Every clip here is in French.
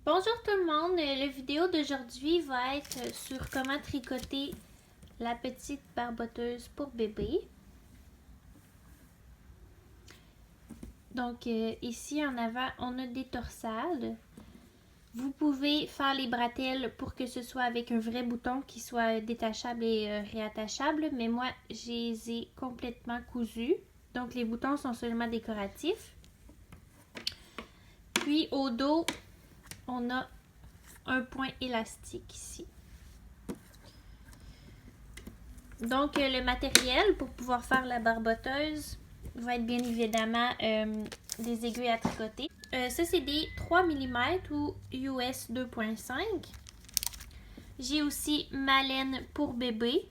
Bonjour tout le monde, la vidéo d'aujourd'hui va être sur comment tricoter la petite barboteuse pour bébé. Donc ici en avant on a des torsades. Vous pouvez faire les bretelles pour que ce soit avec un vrai bouton qui soit détachable et réattachable, mais moi je les ai complètement cousus. Donc les boutons sont seulement décoratifs. Puis au dos on a un point élastique ici. Donc, le matériel pour pouvoir faire la barboteuse va être bien évidemment des aiguilles à tricoter. Ça, c'est des 3 mm ou US 2.5. J'ai aussi ma laine pour bébé,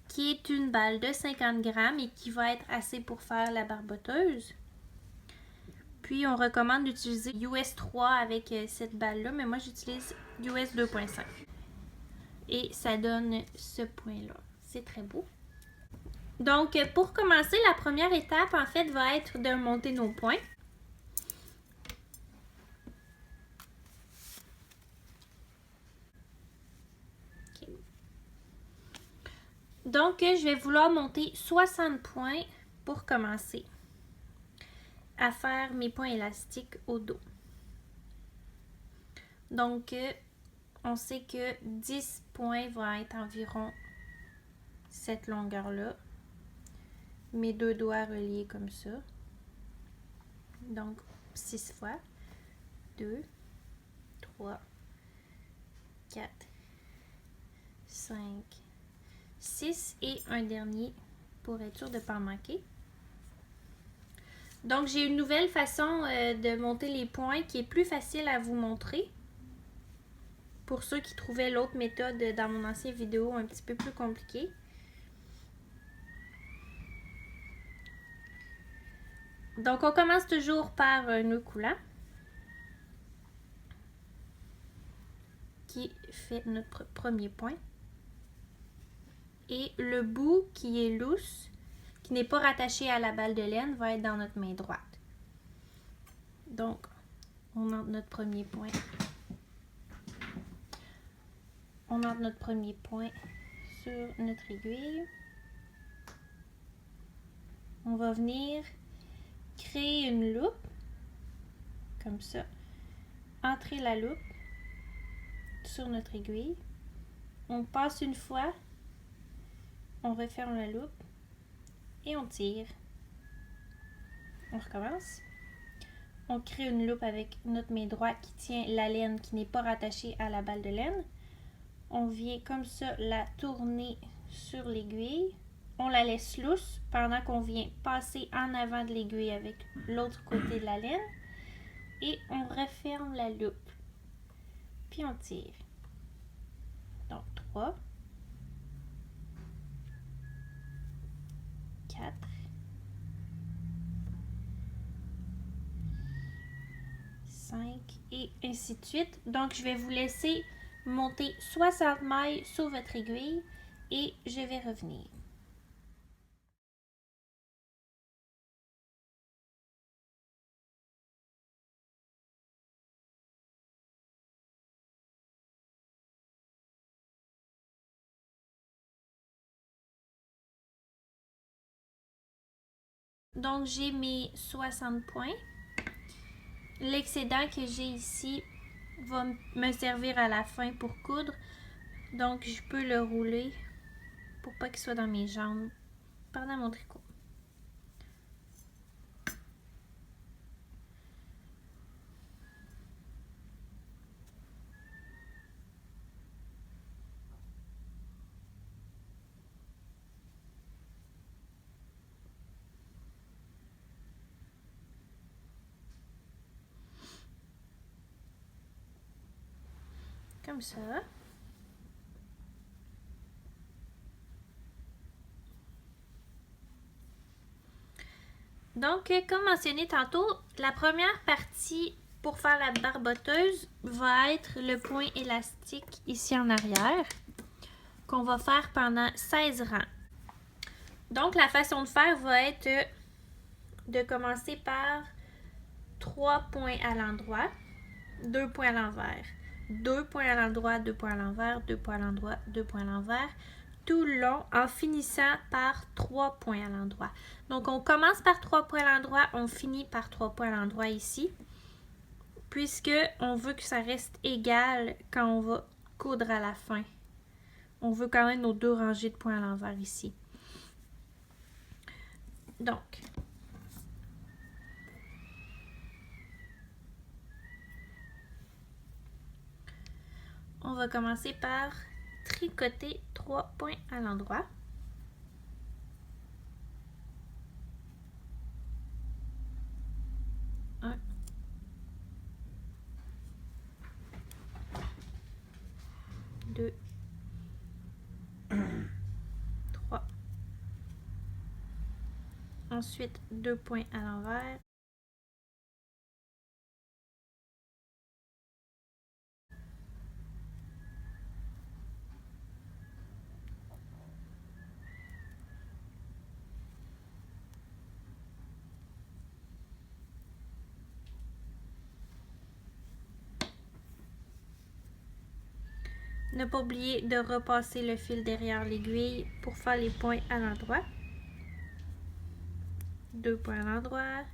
qui est une balle de 50 grammes et qui va être assez pour faire la barboteuse. Puis, on recommande d'utiliser US 3 avec cette balle-là, mais moi, j'utilise US 2.5. Et ça donne ce point-là. C'est très beau. Donc, pour commencer, la première étape, en fait, va être de monter nos points. Okay. Donc, je vais vouloir monter 60 points pour commencer à faire mes points élastiques au dos. Donc, on sait que 10 points vont être environ cette longueur-là. Mes deux doigts reliés comme ça. Donc, 6 fois. 2, 3, 4, 5, 6 et un dernier pour être sûr de ne pas en manquer. Donc, j'ai une nouvelle façon de monter les points qui est plus facile à vous montrer. Pour ceux qui trouvaient l'autre méthode dans mon ancienne vidéo un petit peu plus compliquée. Donc, on commence toujours par un nœud coulant qui fait notre premier point. Et le bout qui est lousse, qui n'est pas rattaché à la balle de laine, va être dans notre main droite. Donc, on entre notre premier point. On entre notre premier point sur notre aiguille. On va venir créer une loupe, comme ça. Entrer la loupe sur notre aiguille. On passe une fois, on referme la loupe et on tire. On recommence. On crée une loupe avec notre main droite qui tient la laine qui n'est pas rattachée à la balle de laine. On vient comme ça la tourner sur l'aiguille. On la laisse lousse pendant qu'on vient passer en avant de l'aiguille avec l'autre côté de la laine. Et on referme la loupe. Puis on tire. Donc 3, 4, 5 et ainsi de suite. Donc je vais vous laisser monter 60 mailles sur votre aiguille et je vais revenir. Donc j'ai mes 60 points. L'excédent que j'ai ici va me servir à la fin pour coudre. Donc je peux le rouler pour pas qu'il soit dans mes jambes pendant mon tricot. Comme ça. Donc, comme mentionné tantôt, la première partie pour faire la barboteuse va être le point élastique ici en arrière qu'on va faire pendant 16 rangs. Donc, la façon de faire va être de commencer par 3 points à l'endroit. 2 points à l'envers, 2 points à l'endroit, 2 points à l'envers, 2 points à l'endroit, 2 points à l'envers, tout le long en finissant par 3 points à l'endroit. Donc, on commence par 3 points à l'endroit, on finit par 3 points à l'endroit ici, puisque on veut que ça reste égal quand on va coudre à la fin. On veut quand même nos 2 rangées de points à l'envers ici. Donc, on va commencer par tricoter 3 points à l'endroit. Un, 2, 3. Ensuite, 2 points à l'envers. Ne pas oublier de repasser le fil derrière l'aiguille pour faire les points à l'endroit. 2 points à l'endroit.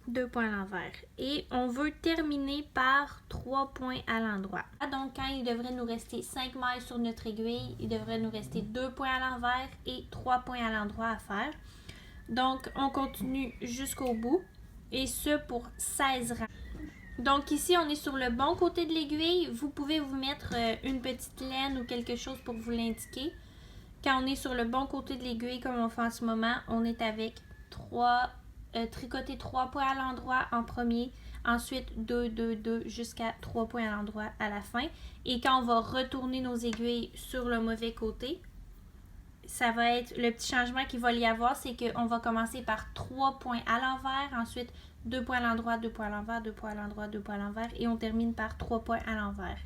2 points à l'envers. Et on veut terminer par 3 points à l'endroit. Donc, quand il devrait nous rester 5 mailles sur notre aiguille, il devrait nous rester 2 points à l'envers et 3 points à l'endroit à faire. Donc, on continue jusqu'au bout. Et ce pour 16 rangs. Donc ici, on est sur le bon côté de l'aiguille. Vous pouvez vous mettre une petite laine ou quelque chose pour vous l'indiquer. Quand on est sur le bon côté de l'aiguille, comme on fait en ce moment, on est avec tricoter 3 points à l'endroit en premier, ensuite 2, 2, 2 jusqu'à 3 points à l'endroit à la fin. Et quand on va retourner nos aiguilles sur le mauvais côté, ça va être le petit changement qu'il va y avoir, c'est qu'on va commencer par 3 points à l'envers, ensuite 2 points à l'endroit, 2 points à l'envers, 2 points à l'endroit, 2 points à l'envers et on termine par 3 points à l'envers.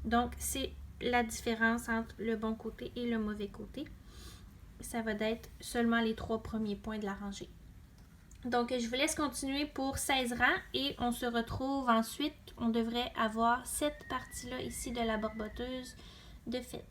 Donc, c'est la différence entre le bon côté et le mauvais côté. Ça va être seulement les 3 premiers points de la rangée. Donc, je vous laisse continuer pour 16 rangs et on se retrouve ensuite. On devrait avoir cette partie-là ici de la borboteuse de faite.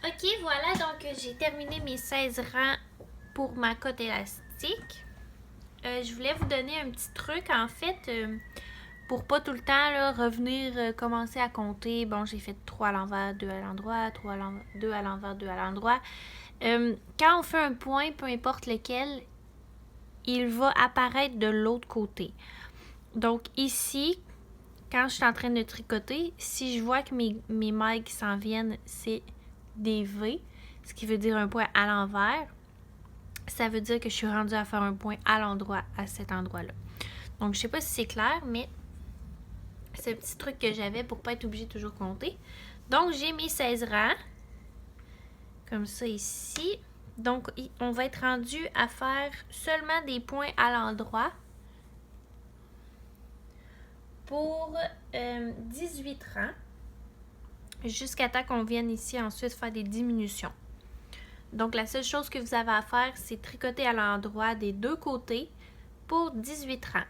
Ok, voilà, donc j'ai terminé mes 16 rangs pour ma cotte élastique. Je voulais vous donner un petit truc, en fait, pour pas tout le temps là, revenir, commencer à compter. Bon, j'ai fait 3 à l'envers, 2 à l'endroit, 2 à l'envers, 2 à l'endroit. Quand on fait un point, peu importe lequel, il va apparaître de l'autre côté. Donc ici, quand je suis en train de tricoter, si je vois que mes mailles qui s'en viennent, c'est des V, ce qui veut dire un point à l'envers, ça veut dire que je suis rendue à faire un point à l'endroit, à cet endroit-là. Donc, je sais pas si c'est clair, mais c'est un petit truc que j'avais pour pas être obligée de toujours compter. Donc, j'ai mes 16 rangs, comme ça ici. Donc, on va être rendu à faire seulement des points à l'endroit pour 18 rangs, jusqu'à temps qu'on vienne ici ensuite faire des diminutions. Donc, la seule chose que vous avez à faire, c'est tricoter à l'endroit des deux côtés pour 18 rangs.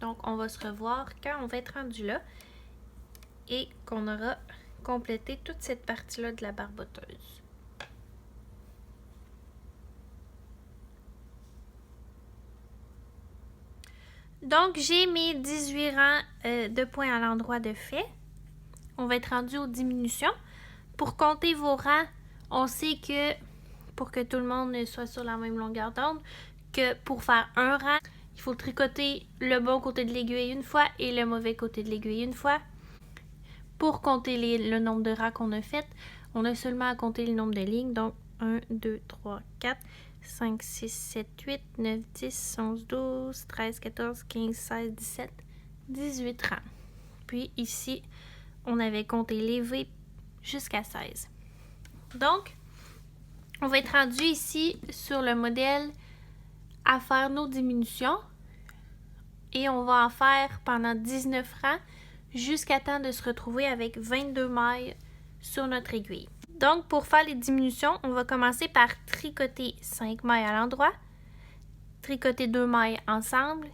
Donc, on va se revoir quand on va être rendu là et qu'on aura complété toute cette partie-là de la barboteuse. Donc, j'ai mes 18 rangs de points à l'endroit de fait. On va être rendu aux diminutions. Pour compter vos rangs, on sait que, pour que tout le monde soit sur la même longueur d'onde, que pour faire un rang, il faut tricoter le bon côté de l'aiguille une fois et le mauvais côté de l'aiguille une fois. Pour compter le nombre de rangs qu'on a fait, on a seulement à compter le nombre de lignes. Donc, 1, 2, 3, 4, 5, 6, 7, 8, 9, 10, 11, 12, 13, 14, 15, 16, 17, 18 rangs. Puis ici, on avait compté les V jusqu'à 16. Donc, on va être rendu ici sur le modèle à faire nos diminutions. Et on va en faire pendant 19 rangs jusqu'à temps de se retrouver avec 22 mailles sur notre aiguille. Donc, pour faire les diminutions, on va commencer par tricoter 5 mailles à l'endroit, tricoter 2 mailles ensemble.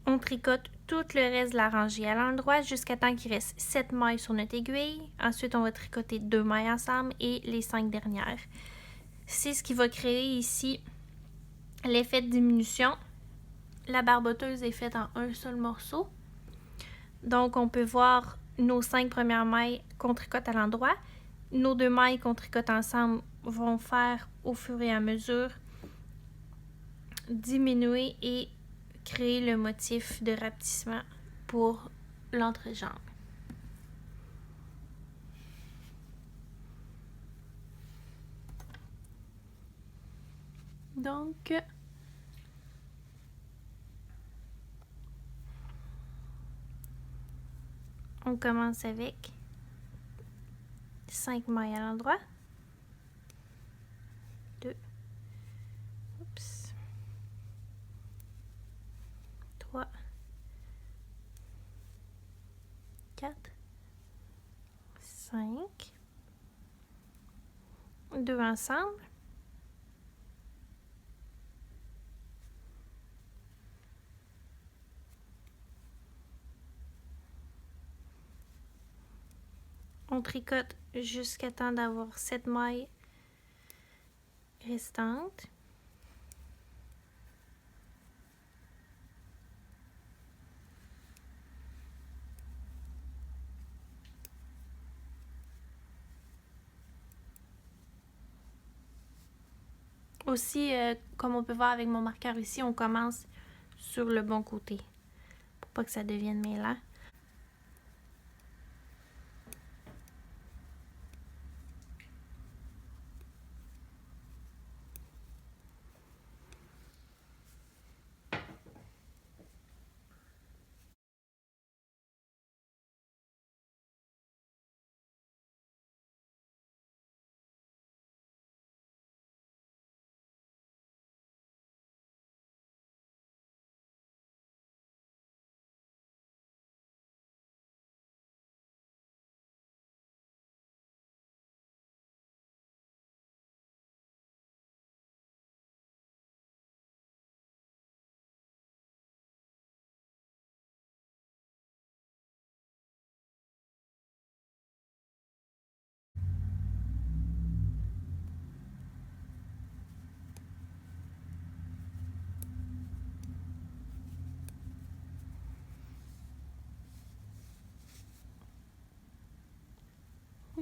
On tricote tout le reste de la rangée à l'endroit jusqu'à temps qu'il reste 7 mailles sur notre aiguille. Ensuite, on va tricoter 2 mailles ensemble et les 5 dernières. C'est ce qui va créer ici l'effet de diminution. La barboteuse est faite en un seul morceau. Donc, on peut voir nos 5 premières mailles qu'on tricote à l'endroit. Nos 2 mailles qu'on tricote ensemble vont faire au fur et à mesure diminuer et créer le motif de rapetissement pour l'entrejambe. Donc, on commence avec 5 mailles à l'endroit. 2, 3, 4, 5, 2 ensemble. On tricote jusqu'à temps d'avoir 7 mailles restantes. Aussi, comme on peut voir avec mon marqueur ici, on commence sur le bon côté pour pas que ça devienne mêlant.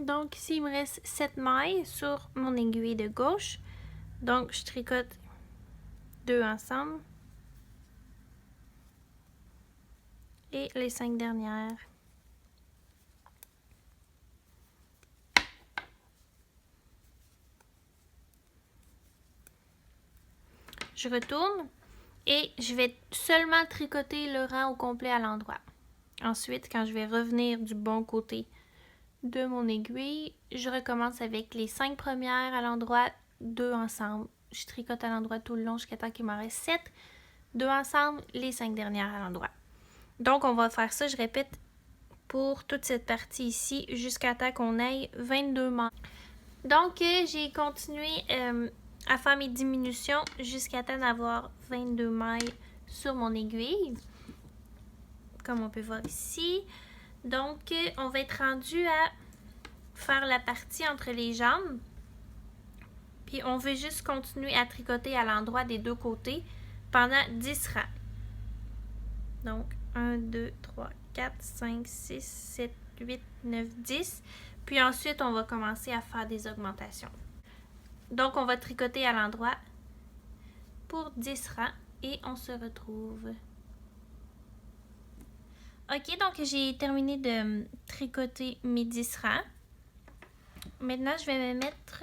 Donc ici, il me reste 7 mailles sur mon aiguille de gauche. Donc, je tricote 2 ensemble. Et les 5 dernières. Je retourne et je vais seulement tricoter le rang au complet à l'endroit. Ensuite, quand je vais revenir du bon côté de mon aiguille, je recommence avec les 5 premières à l'endroit, 2 ensemble. Je tricote à l'endroit tout le long jusqu'à temps qu'il m'en reste 7. 2 ensemble, les 5 dernières à l'endroit. Donc, on va faire ça, je répète, pour toute cette partie ici, jusqu'à temps qu'on ait 22 mailles. Donc, j'ai continué à faire mes diminutions jusqu'à temps d'avoir 22 mailles sur mon aiguille, comme on peut voir ici. Donc, on va être rendu à faire la partie entre les jambes. Puis, on veut juste continuer à tricoter à l'endroit des deux côtés pendant 10 rangs. Donc, 1, 2, 3, 4, 5, 6, 7, 8, 9, 10. Puis ensuite, on va commencer à faire des augmentations. Donc, on va tricoter à l'endroit pour 10 rangs et on se retrouve. Ok, donc j'ai terminé de tricoter mes 10 rangs. Maintenant, je vais me mettre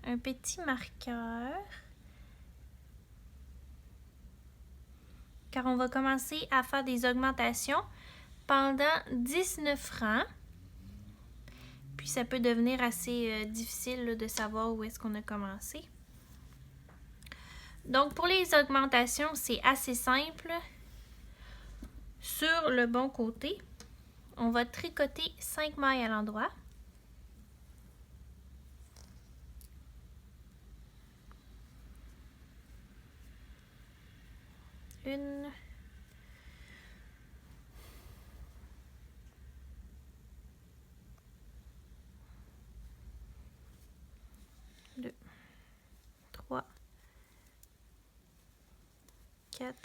un petit marqueur. Car on va commencer à faire des augmentations pendant 19 rangs. Puis ça peut devenir assez difficile là, de savoir où est-ce qu'on a commencé. Donc pour les augmentations, c'est assez simple. Sur le bon côté, on va tricoter 5 mailles à l'endroit. Une. 2, 3, 4,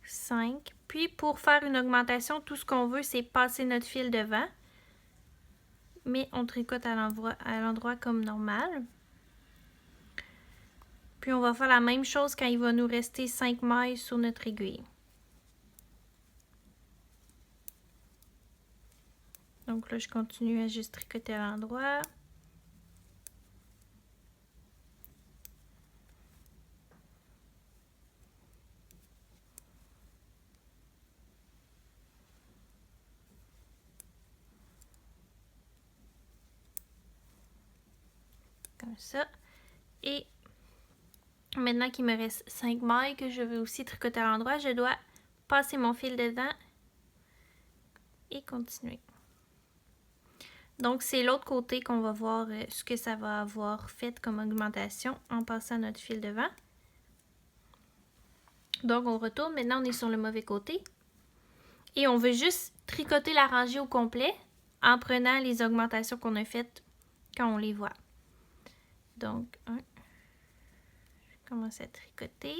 5. Puis pour faire une augmentation, tout ce qu'on veut, c'est passer notre fil devant. Mais on tricote à l'endroit comme normal. Puis on va faire la même chose quand il va nous rester 5 mailles sur notre aiguille. Donc là, je continue à juste tricoter à l'endroit. Comme ça. Et maintenant qu'il me reste 5 mailles que je vais aussi tricoter à l'endroit, je dois passer mon fil dedans et continuer. Donc, c'est l'autre côté qu'on va voir ce que ça va avoir fait comme augmentation en passant notre fil devant. Donc, on retourne. Maintenant, on est sur le mauvais côté. Et on veut juste tricoter la rangée au complet en prenant les augmentations qu'on a faites quand on les voit. Donc, je commence à tricoter.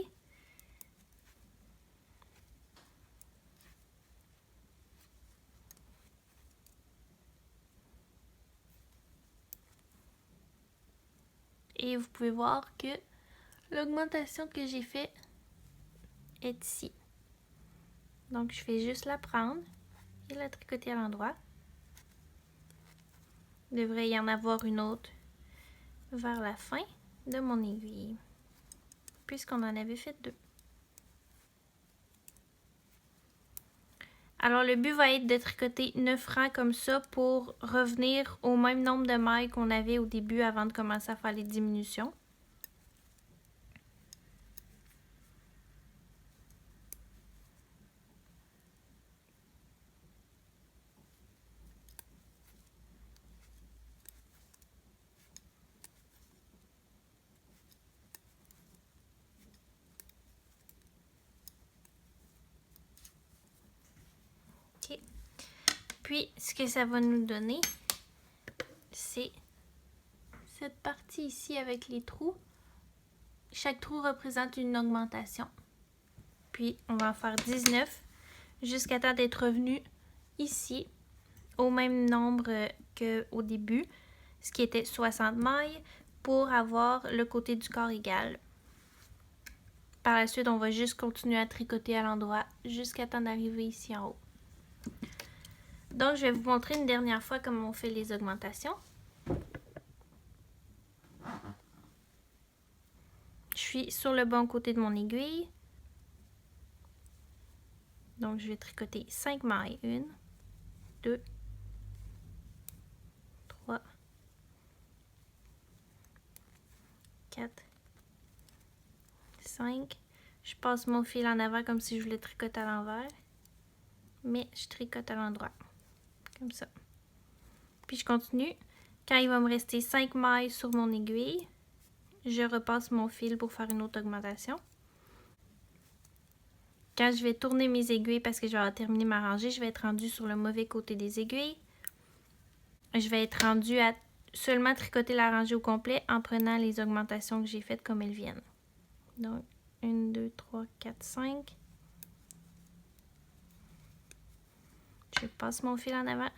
Et vous pouvez voir que l'augmentation que j'ai faite est ici. Donc, je fais juste la prendre et la tricoter à l'endroit. Il devrait y en avoir une autre vers la fin de mon aiguille, puisqu'on en avait fait 2. Alors, le but va être de tricoter 9 rangs comme ça pour revenir au même nombre de mailles qu'on avait au début avant de commencer à faire les diminutions. OK. Puis, ce que ça va nous donner, c'est cette partie ici avec les trous. Chaque trou représente une augmentation. Puis, on va en faire 19 jusqu'à temps d'être revenu ici au même nombre qu'au début, ce qui était 60 mailles, pour avoir le côté du corps égal. Par la suite, on va juste continuer à tricoter à l'endroit jusqu'à temps d'arriver ici en haut. Donc, je vais vous montrer une dernière fois comment on fait les augmentations. Je suis sur le bon côté de mon aiguille. Donc, je vais tricoter 5 mailles. 1, 2, 3, 4, 5. Je passe mon fil en avant comme si je voulais tricoter à l'envers. Mais je tricote à l'endroit. Comme ça. Puis je continue. Quand il va me rester 5 mailles sur mon aiguille, je repasse mon fil pour faire une autre augmentation. Quand je vais tourner mes aiguilles parce que je vais avoir terminé ma rangée, je vais être rendue sur le mauvais côté des aiguilles. Je vais être rendue à seulement tricoter la rangée au complet en prenant les augmentations que j'ai faites comme elles viennent. Donc, 1, 2, 3, 4, 5. Je passe mon fil en avant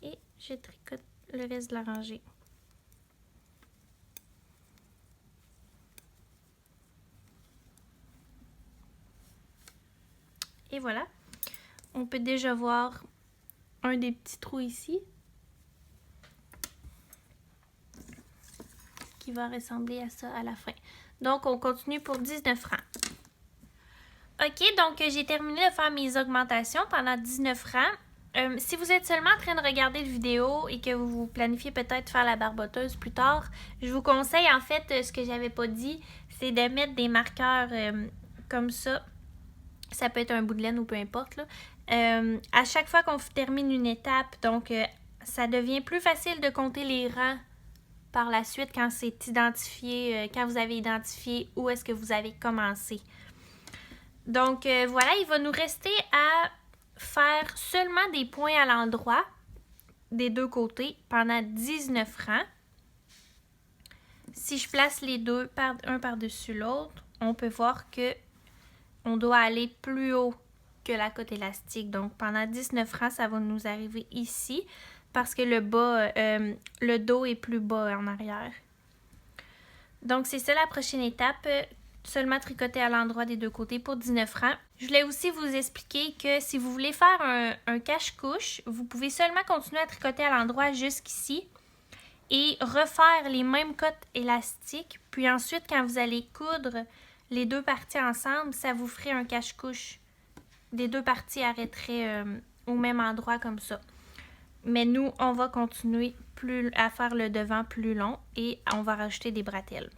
et je tricote le reste de la rangée. Et voilà, on peut déjà voir un des petits trous ici qui va ressembler à ça à la fin. Donc, on continue pour 19 francs. Ok, donc j'ai terminé de faire mes augmentations pendant 19 francs. Si vous êtes seulement en train de regarder la vidéo et que vous planifiez peut-être faire la barboteuse plus tard, je vous conseille en fait, ce que j'avais pas dit, c'est de mettre des marqueurs comme ça. Ça peut être un bout de laine ou peu importe, là. À chaque fois qu'on termine une étape, donc ça devient plus facile de compter les rangs par la suite quand c'est identifié, quand vous avez identifié où est-ce que vous avez commencé. Donc voilà, il va nous rester à faire seulement des points à l'endroit des deux côtés pendant 19 rangs. Si je place les deux un par-dessus l'autre, on peut voir que on doit aller plus haut que la cote élastique. Donc, pendant 19 rangs, ça va nous arriver ici parce que le bas, le dos est plus bas en arrière. Donc, c'est ça la prochaine étape. Seulement tricoter à l'endroit des deux côtés pour 19 rangs. Je voulais aussi vous expliquer que si vous voulez faire un cache-couche, vous pouvez seulement continuer à tricoter à l'endroit jusqu'ici et refaire les mêmes cotes élastiques. Puis ensuite, quand vous allez coudre les deux parties ensemble, ça vous ferait un cache-couche. Les deux parties arrêteraient au même endroit comme ça. Mais nous, on va continuer à faire le devant plus long et on va rajouter des bretelles.